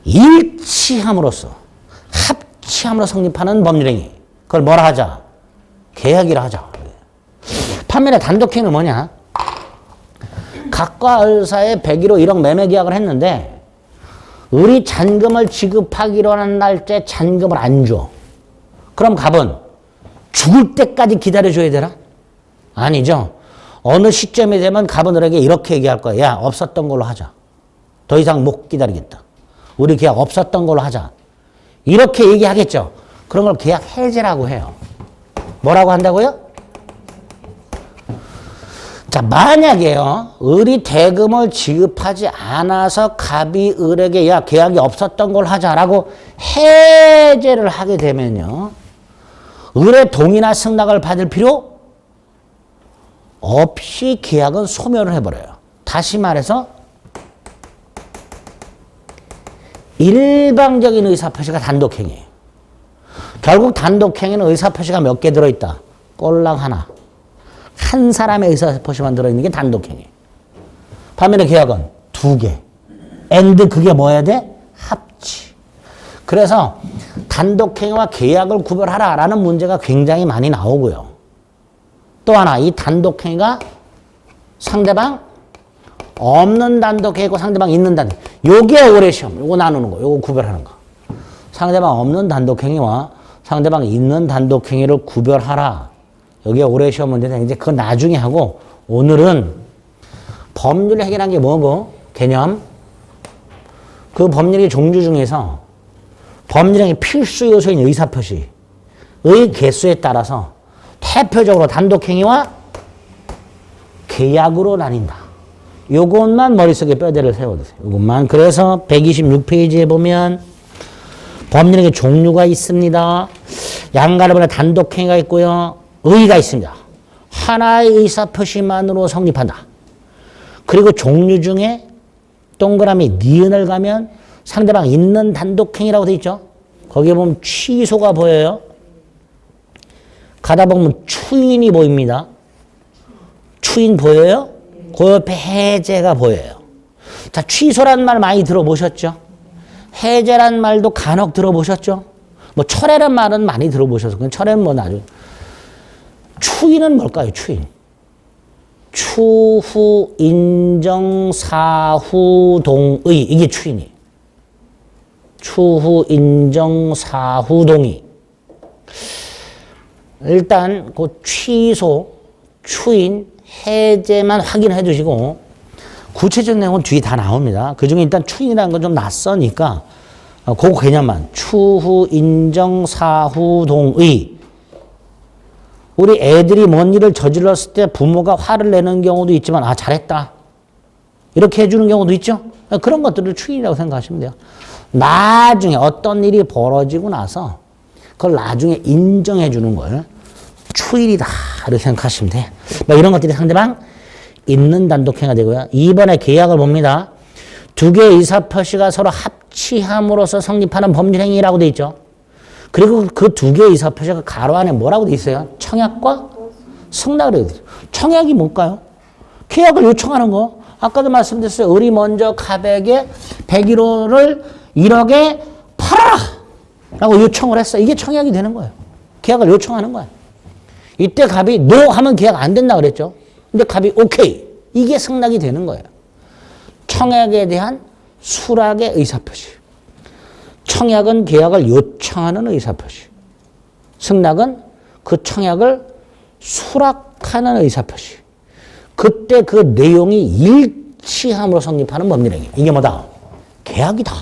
일치함으로써 합치함으로 성립하는 법률행위. 그걸 뭐라 하자? 계약이라 하자. 반면에 단독행위는 뭐냐? 갑과 을 사이에 101호 1억 매매 계약을 했는데 을이 잔금을 지급하기로 하는 날짜에 잔금을 안 줘. 그럼 갑은 죽을 때까지 기다려줘야 되나? 아니죠. 어느 시점이 되면 갑은들에게 이렇게 얘기할 거야. 야, 없었던 걸로 하자. 더 이상 못 기다리겠다. 우리 계약 없었던 걸로 하자. 이렇게 얘기하겠죠. 그런 걸 계약 해제라고 해요. 뭐라고 한다고요? 자, 만약에요, 을이 대금을 지급하지 않아서 갑이 을에게 야, 계약이 없었던 걸 하자라고 해제를 하게 되면요, 을의 동의나 승낙을 받을 필요 없이 계약은 소멸을 해버려요. 다시 말해서 일방적인 의사표시가 단독행위예요. 결국 단독행위는 의사표시가 몇 개 들어있다? 꼴랑 하나. 한 사람의 의사표시만 들어있는 게 단독행위. 반면에 계약은 두 개. and 그게 뭐야 돼? 합치. 그래서 단독행위와 계약을 구별하라라는 문제가 굉장히 많이 나오고요. 또 하나, 이 단독행위가 상대방 없는 단독행위고 상대방 있는 단독. 요게 올해 시험. 요거 나누는 거. 요거 구별하는 거. 상대방 없는 단독행위와 상대방 있는 단독행위를 구별하라. 여기에 올해 시험 문제는 이제 그건 나중에 하고, 오늘은 법률 해결한 게 뭐고? 개념. 그 법률의 종류 중에서 법률의 필수 요소인 의사표시의 개수에 따라서 대표적으로 단독행위와 계약으로 나뉜다. 요것만 머릿속에 뼈대를 세워두세요. 요것만. 그래서 126페이지에 보면 법률의 종류가 있습니다. 양가르번의 단독행위가 있고요. 의의가 있습니다. 하나의 의사표시만으로 성립한다. 그리고 종류 중에 동그라미 니은을 가면 상대방 있는 단독행위라고 되어 있죠. 거기에 보면 취소가 보여요. 가다 보면 추인이 보입니다. 추인 보여요? 그 옆에 해제가 보여요. 자, 취소란 말 많이 들어보셨죠? 해제란 말도 간혹 들어보셨죠? 뭐 철회란 말은 많이 들어보셔서 그냥 철회는 뭐 나중에. 추인은 뭘까요? 추인. 추후 인정 사후 동의. 이게 추인이. 추후 인정 사후 동의. 일단 그 취소, 추인, 해제만 확인해 주시고 구체적 내용은 뒤에 다 나옵니다. 그중에 일단 추인이라는 건 좀 낯서니까 그 개념만. 추후 인정 사후 동의. 우리 애들이 뭔 일을 저질렀을 때 부모가 화를 내는 경우도 있지만 아 잘했다 이렇게 해주는 경우도 있죠. 그런 것들을 추인이라고 생각하시면 돼요. 나중에 어떤 일이 벌어지고 나서 그걸 나중에 인정해 주는 걸 추인이다 이렇게 생각하시면 돼요. 뭐 이런 것들이 상대방 있는 단독행위가 되고요. 2번에 계약을 봅니다. 두 개의 의사표시가 서로 합치함으로써 성립하는 법률행위라고 돼 있죠. 그리고 그 두 개의 의사표시가 가로 안에 뭐라고 돼 있어요? 청약과 승낙이라고 돼 있어요. 청약이 뭘까요? 계약을 요청하는 거. 아까도 말씀드렸어요. 을이 먼저 갑에게 101호를 1억에 팔아라! 라고 요청을 했어. 이게 청약이 되는 거예요. 계약을 요청하는 거야. 이때 갑이 NO 하면 계약 안 된다 그랬죠. 근데 갑이 오케이. 이게 승낙이 되는 거예요. 청약에 대한 수락의 의사표시. 청약은 계약을 요청하는 의사표시. 승낙은 그 청약을 수락하는 의사표시. 그때 그 내용이 일치함으로 성립하는 법률행위. 이게 뭐다? 계약이다.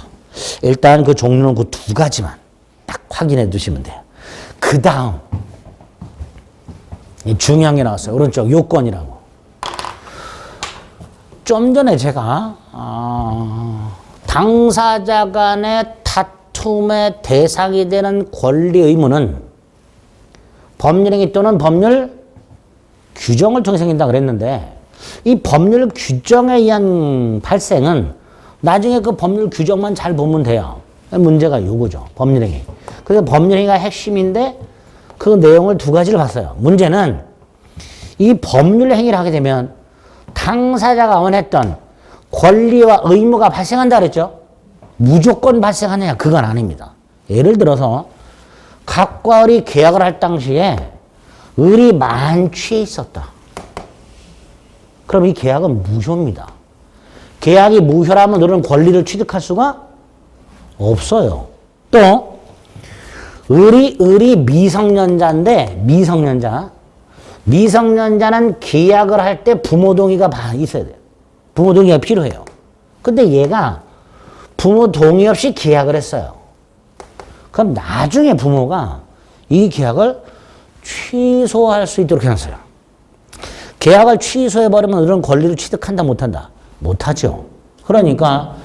일단 그 종류는 그 두 가지만 딱 확인해 두시면 돼요. 그 다음 중요한 게 나왔어요. 오른쪽 요건이라고. 좀 전에 제가 당사자 간의 다툼의 대상이 되는 권리 의무는 법률행위 또는 법률 규정을 통해 생긴다 그랬는데 이 법률 규정에 의한 발생은 나중에 그 법률 규정만 잘 보면 돼요. 문제가 요거죠. 법률행위. 그래서 법률행위가 핵심인데 그 내용을 두 가지를 봤어요. 문제는 이 법률행위를 하게 되면 당사자가 원했던 권리와 의무가 발생한다 그랬죠. 무조건 발생하느냐? 그건 아닙니다. 예를 들어서 갑과 을이 계약을 할 당시에 을이 만취해 있었다. 그럼 이 계약은 무효입니다. 계약이 무효라면 을은 권리를 취득할 수가 없어요. 또 을이 미성년자인데, 미성년자는 계약을 할 때 부모 동의가 있어야 돼요. 부모 동의가 필요해요. 근데 얘가 부모 동의 없이 계약을 했어요. 그럼 나중에 부모가 이 계약을 취소할 수 있도록 해놨어요. 계약을 취소해버리면 이런 권리를 취득한다, 못한다? 못하죠. 그러니까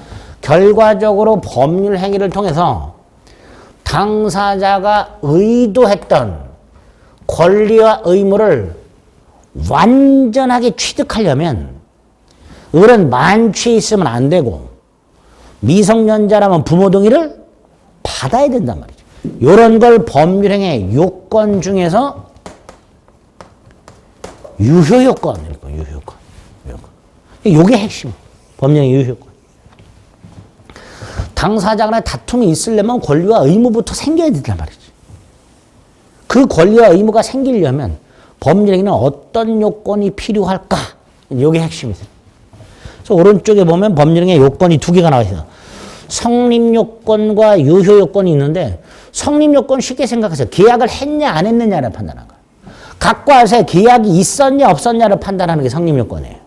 결과적으로 법률 행위를 통해서 당사자가 의도했던 권리와 의무를 완전하게 취득하려면 을은 만취해 있으면 안 되고 미성년자라면 부모 동의를 받아야 된단 말이죠. 이런 걸 법률행위의 요건 중에서 유효요건. 이게 핵심. 법령의 유효요건. 당사자 간에 다툼이 있으려면 권리와 의무부터 생겨야 된단 말이지. 그 권리와 의무가 생기려면 법령에는 어떤 요건이 필요할까? 이게 핵심이죠. 그래서 오른쪽에 보면 법령의 요건이 두 개가 나와 있어요. 성립요건과 유효요건이 있는데 성립요건 쉽게 생각하세요. 계약을 했냐 안 했느냐를 판단하는 거예요. 각과 알세 계약이 있었냐 없었냐를 판단하는 게 성립요건이에요.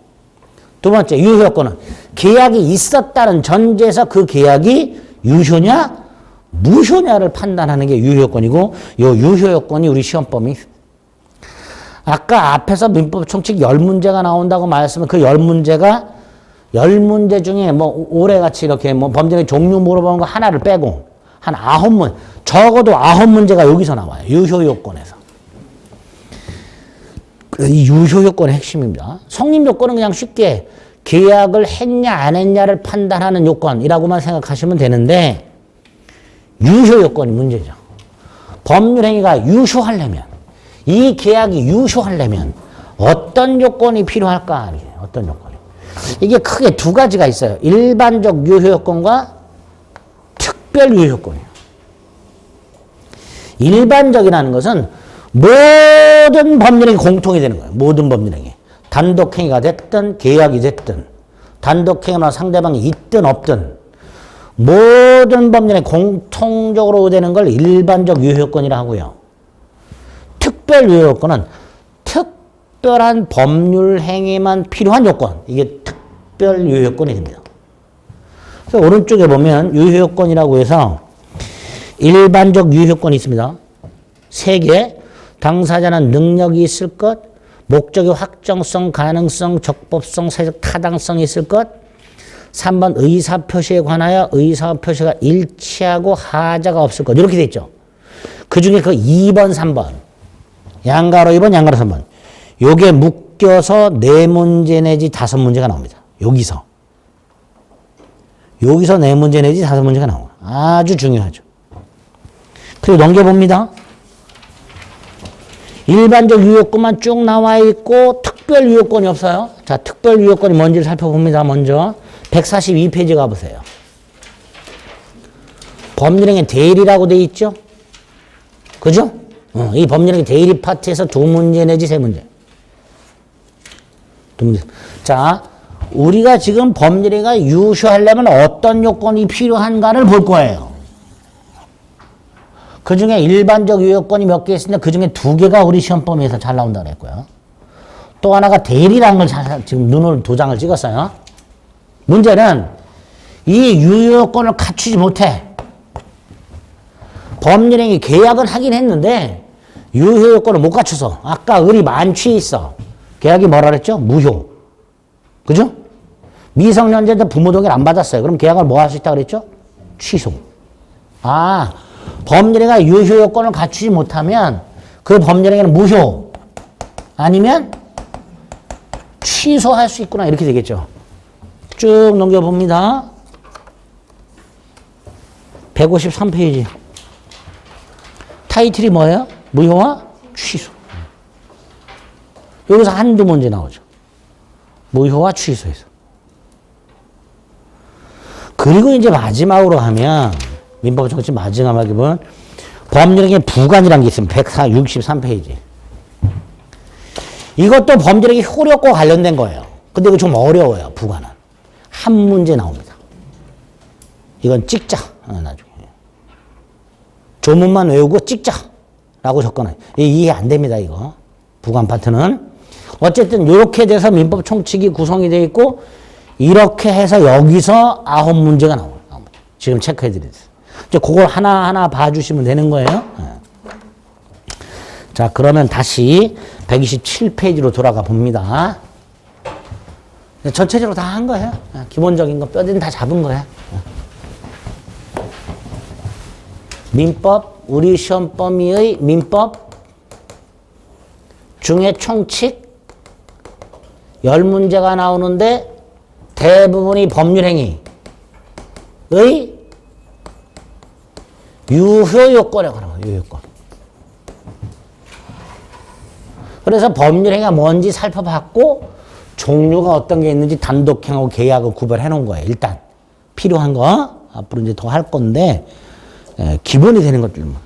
두 번째 유효요건은 계약이 있었다는 전제에서 그 계약이 유효냐 무효냐를 판단하는 게 유효요건이고 이 유효요건이 우리 시험범위 아까 앞에서 민법 총칙 10문제가 나온다고 말했으면 그 10문제가 10문제 중에 뭐 올해같이 이렇게 뭐 범죄의 종류 물어보는 거 하나를 빼고 한 9문 적어도 9문제가 여기서 나와요. 유효요건에서. 이 유효요건의 핵심입니다. 성립요건은 그냥 쉽게 계약을 했냐 안 했냐를 판단하는 요건이라고만 생각하시면 되는데 유효요건이 문제죠. 법률행위가 유효하려면 이 계약이 유효하려면 어떤 요건이 필요할까? 어떤 요건이? 이게 크게 두 가지가 있어요. 일반적 유효요건과 특별 유효요건이에요. 일반적이라는 것은 모든 법률행위 공통이 되는 거예요. 모든 법률행위. 단독행위가 됐든 계약이 됐든 단독행위나 상대방이 있든 없든 모든 법률에 공통적으로 되는 걸 일반적 유효요건이라 하고요. 특별 유효요건은 특별한 법률 행위만 필요한 요건. 이게 특별 유효요건이 됩니다. 그래서 오른쪽에 보면 유효요건이라고 해서 일반적 유효요건이 있습니다. 3개. 당사자는 능력이 있을 것, 목적의 확정성, 가능성, 적법성, 사회적 타당성이 있을 것, 3번 의사표시에 관하여 의사표시가 일치하고 하자가 없을 것. 이렇게 돼 있죠. 그 중에 그 2번, 3번. 양가로 2번, 양가로 3번. 요게 묶여서 4문제 내지 5문제가 나옵니다. 여기서 4문제 내지 5문제가 나옵니다. 아주 중요하죠. 그리고 넘겨봅니다. 일반적 유효권만 쭉 나와 있고 특별 유효권이 없어요. 자, 특별 유효권이 뭔지를 살펴봅니다. 먼저 142페이지 가보세요. 법률행위 대일이라고 돼 있죠? 그죠? 이 법률행위 대일 파트에서 2문제 내지 3문제. 2문제. 자, 우리가 지금 법률행위가 유효하려면 어떤 요건이 필요한가를 볼 거예요. 그 중에 일반적 유효권이 몇 개 있으니까 그 중에 2개가 우리 시험 범위에서 잘 나온다고 그랬고요. 또 하나가 대일이라는 걸 지금 눈으로 도장을 찍었어요. 문제는 이 유효권을 갖추지 못해. 법률행위 계약은 하긴 했는데 유효요건을 못 갖춰서 아까 을이 만취해 있어. 계약이 뭐라 그랬죠? 무효. 그죠? 미성년자인데 부모 동의를 안 받았어요. 그럼 계약을 뭐 할 수 있다고 그랬죠? 취소. 아, 법률행위가 유효요건을 갖추지 못하면 그 법률행위는 무효 아니면 취소할 수 있구나 이렇게 되겠죠. 쭉 넘겨봅니다. 153페이지. 타이틀이 뭐예요? 무효와 취소. 여기서 한두 문제 나오죠. 무효와 취소에서. 그리고 이제 마지막으로 하면 민법 정치 마지막에 보면 법률행위 부관이라는 게 있습니다. 163페이지. 이것도 법률행위 효력과 관련된 거예요. 근데 이거 좀 어려워요. 부관은. 한 문제 나옵니다. 이건 찍자. 나중에. 조문만 외우고 찍자라고 접근해. 이해 안 됩니다, 이거. 부관 파트는. 어쨌든 이렇게 돼서 민법 총칙이 구성이 되어 있고 이렇게 해서 여기서 9문제가 나와요. 지금 체크해 드리겠습니다. 이제 그걸 하나하나 봐주시면 되는 거예요. 자, 그러면 다시 127페이지로 돌아가 봅니다. 전체적으로 다 한 거예요. 기본적인 거 뼈대는 다 잡은 거야. 민법, 우리 시험 범위의 민법 중에 총칙 10문제가 나오는데 대부분이 법률행위의 유효요건에 관한 거예요. 유효요건. 그래서 법률행위가 뭔지 살펴봤고 종류가 어떤 게 있는지 단독행하고 계약을 구별해 놓은 거예요. 일단 필요한 거 앞으로 이제 더 할 건데 기본이 되는 것들만.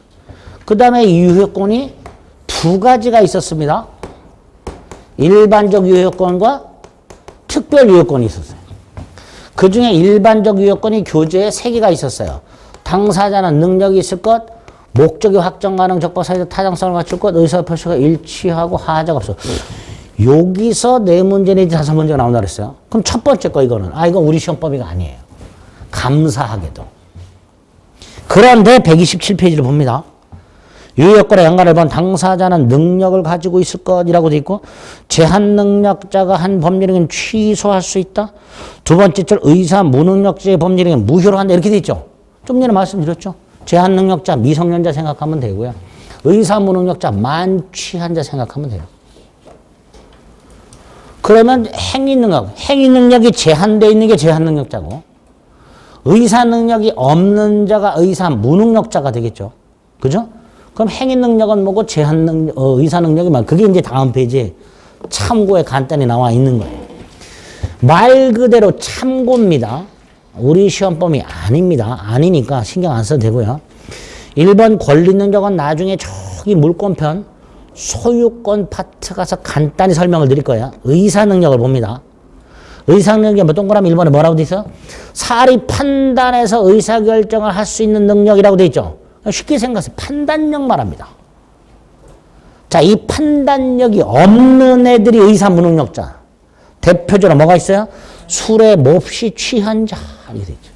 그 다음에 이 유효요건이 두 가지가 있었습니다. 일반적 유효요건과 특별 유효요건이 있었어요. 그 중에 일반적 유효요건이 교재에 3개가 있었어요. 당사자는 능력이 있을 것, 목적이 확정 가능, 적법 사회적 타당성을 갖출 것, 의사 표시가 일치하고 하자가 없어. 여기서 4문제 내지 5문제가 나온다 그랬어요. 그럼 첫 번째 거 이거는 이건 우리 시험 범위가 아니에요. 감사하게도. 그런데 127페이지를 봅니다. 유효요건의 연관을 본 당사자는 능력을 가지고 있을 것이라고 돼 있고 제한 능력자가 한 법률행위는 취소할 수 있다. 두 번째 줄 의사 무능력자의 법률행위는 무효로 한다. 이렇게 돼 있죠. 좀 전에 말씀드렸죠. 제한 능력자 미성년자 생각하면 되고요. 의사 무능력자 만취한 자 생각하면 돼요. 그러면 행위 능력이 제한되어 있는 게 제한 능력자고 의사 능력이 없는 자가 의사 무능력자가 되겠죠. 그죠? 그럼 행위 능력은 뭐고 제한 능력, 의사 능력이 뭐 그게 이제 다음 페이지에 참고에 간단히 나와 있는 거예요. 말 그대로 참고입니다. 우리 시험 범위 아닙니다. 아니니까 신경 안 써도 되고요. 1번 권리 능력은 나중에 저기 물권편 소유권 파트 가서 간단히 설명을 드릴 거예요. 의사 능력을 봅니다. 의사 능력이 뭐 동그라미 1번에 뭐라고 돼 있어? 사리 판단해서 의사결정을 할 수 있는 능력이라고 돼 있죠. 쉽게 생각해서 판단력 말합니다. 자, 이 판단력이 없는 애들이 의사 무능력자. 대표적으로 뭐가 있어요? 술에 몹시 취한 자. 이렇게 돼 있죠.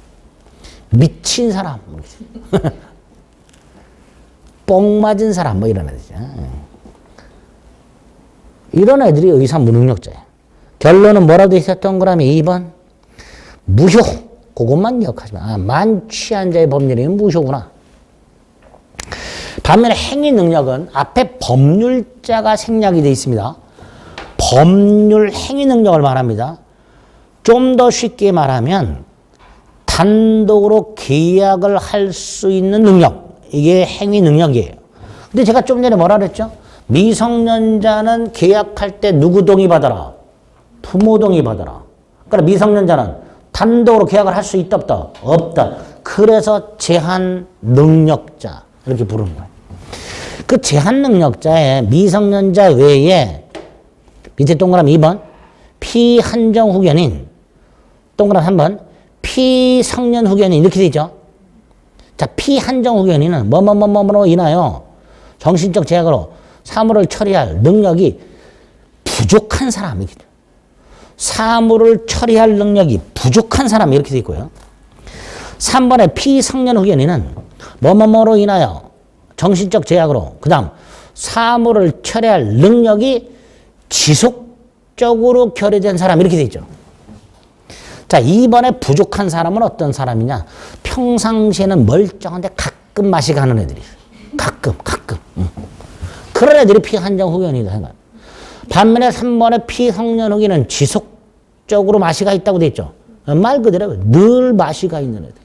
미친 사람. 뻥 맞은 사람. 뭐 이런 애들이죠. 이런 애들이 의사 무능력자예요. 결론은 뭐라고 돼 있어요? 동그라미 2번. 무효. 그것만 기억하시면. 만취한 자의 법률행위는 무효구나. 반면에 행위 능력은 앞에 법률자가 생략이 되어 있습니다. 법률 행위 능력을 말합니다. 좀 더 쉽게 말하면 단독으로 계약을 할 수 있는 능력. 이게 행위 능력이에요. 근데 제가 좀 전에 뭐라 그랬죠? 미성년자는 계약할 때 누구 동의받아라? 부모 동의받아라. 그러니까 미성년자는 단독으로 계약을 할 수 있다 없다? 없다. 그래서 제한 능력자 이렇게 부르는 거예요. 그 제한 능력자의 미성년자 외에 밑에 동그라미 2번 피한정 후견인 동그라미 3번 피성년 후견인 이렇게 되죠. 자, 피한정 후견인은 뭐뭐뭐뭐로 인하여 정신적 제약으로 사물을 처리할 능력이 부족한 사람이기도. 사물을 처리할 능력이 부족한 사람 이렇게 돼 있고요. 3번의 피성년 후견인은 뭐뭐뭐로 인하여 정신적 제약으로 그 다음 사물을 처리할 능력이 지속적으로 결여된 사람 이렇게 돼 있죠. 자, 2번에 부족한 사람은 어떤 사람이냐? 평상시에는 멀쩡한데 가끔 맛이 가는 애들이 있어요. 가끔. 그런 애들이 피한정 후견이다 생각. 반면에 3번에 피성년 후견은 지속적으로 맛이가 있다고 돼 있죠. 말 그대로 늘 맛이가 있는 애들.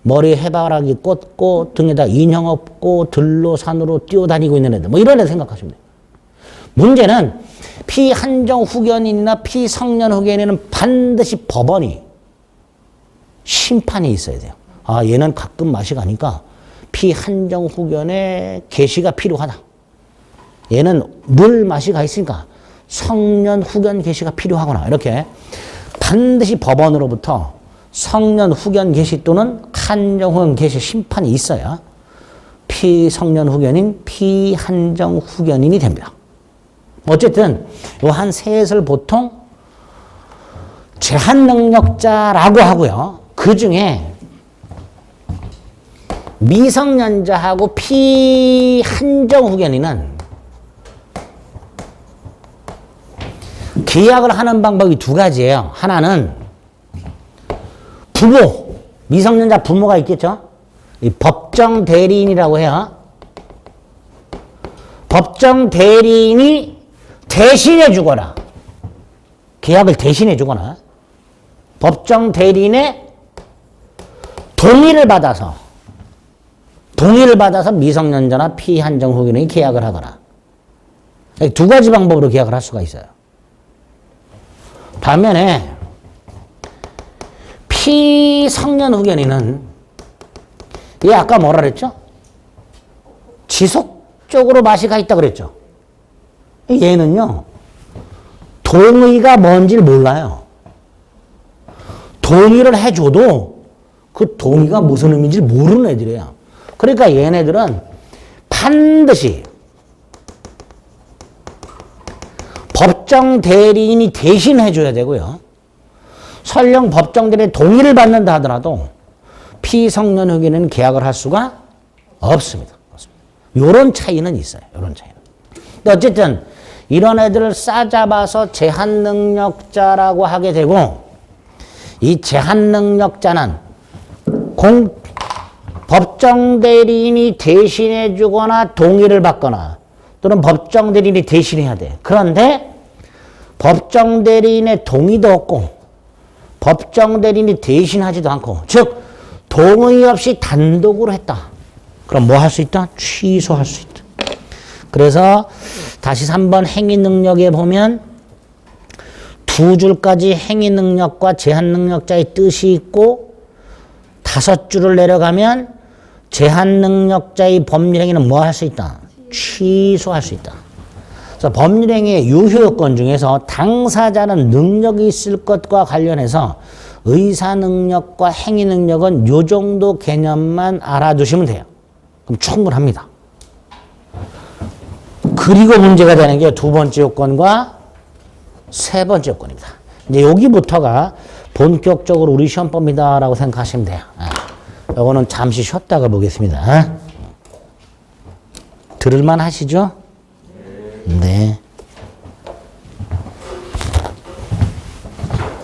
머리에 해바라기 꽂고 등에다 인형 업고 들로 산으로 뛰어다니고 있는 애들. 뭐 이런 애들 생각하시면 돼요. 문제는 피한정 후견인이나 피성년 후견인은 반드시 법원이 심판이 있어야 돼요. 얘는 가끔 맛이 가니까 피한정 후견의 개시가 필요하다. 얘는 늘 맛이 가 있으니까 성년 후견 개시가 필요하구나. 이렇게 반드시 법원으로부터 성년 후견 개시 또는 한정 후견 개시 심판이 있어야 피성년 후견인, 피한정 후견인이 됩니다. 어쨌든 요 한 셋을 보통 제한 능력자라고 하고요. 그 중에 미성년자하고 피한정 후견인은 계약을 하는 방법이 두 가지예요. 하나는 부모, 미성년자 부모가 있겠죠. 이 법정 대리인이라고 해요. 법정 대리인이 대신해 주거나 계약을 대신해 주거나 법정 대리인의 동의를 받아서 미성년자나 피한정 후견인이 계약을 하거나 두 가지 방법으로 계약을 할 수가 있어요. 반면에 피성년 후견인은 얘 아까 뭐라 그랬죠? 지속적으로 맛이 가 있다 그랬죠? 얘는요, 동의가 뭔지를 몰라요. 동의를 해줘도 그 동의가 무슨 의미인지 모르는 애들이에요. 그러니까 얘네들은 반드시 법정 대리인이 대신 해줘야 되고요. 설령 법정 대리인의 동의를 받는다 하더라도 피성년 후견인은 계약을 할 수가 없습니다. 요런 차이는 있어요. 요런 차이는. 근데 어쨌든 이런 애들을 싸잡아서 제한 능력자라고 하게 되고 이 제한 능력자는 법정 대리인이 대신해 주거나 동의를 받거나 또는 법정 대리인이 대신해야 돼. 그런데 법정 대리인의 동의도 없고 법정 대리인이 대신하지도 않고 즉 동의 없이 단독으로 했다. 그럼 뭐 할 수 있다? 취소할 수 있다. 그래서 다시 3번 행위능력에 보면 두 줄까지 행위능력과 제한능력자의 뜻이 있고 5줄을 내려가면 제한능력자의 법률행위는 뭐 할 수 있다? 취소할 수 있다. 그래서 법률행위의 유효요건 중에서 당사자는 능력이 있을 것과 관련해서 의사능력과 행위능력은 요 정도 개념만 알아두시면 돼요. 그럼 충분합니다. 그리고 문제가 되는 게 두 번째 요건과 세 번째 요건입니다. 이제 여기부터가 본격적으로 우리 시험법이다라고 생각하시면 돼요. 요거는 잠시 쉬었다가 보겠습니다. 들을만 하시죠? 네.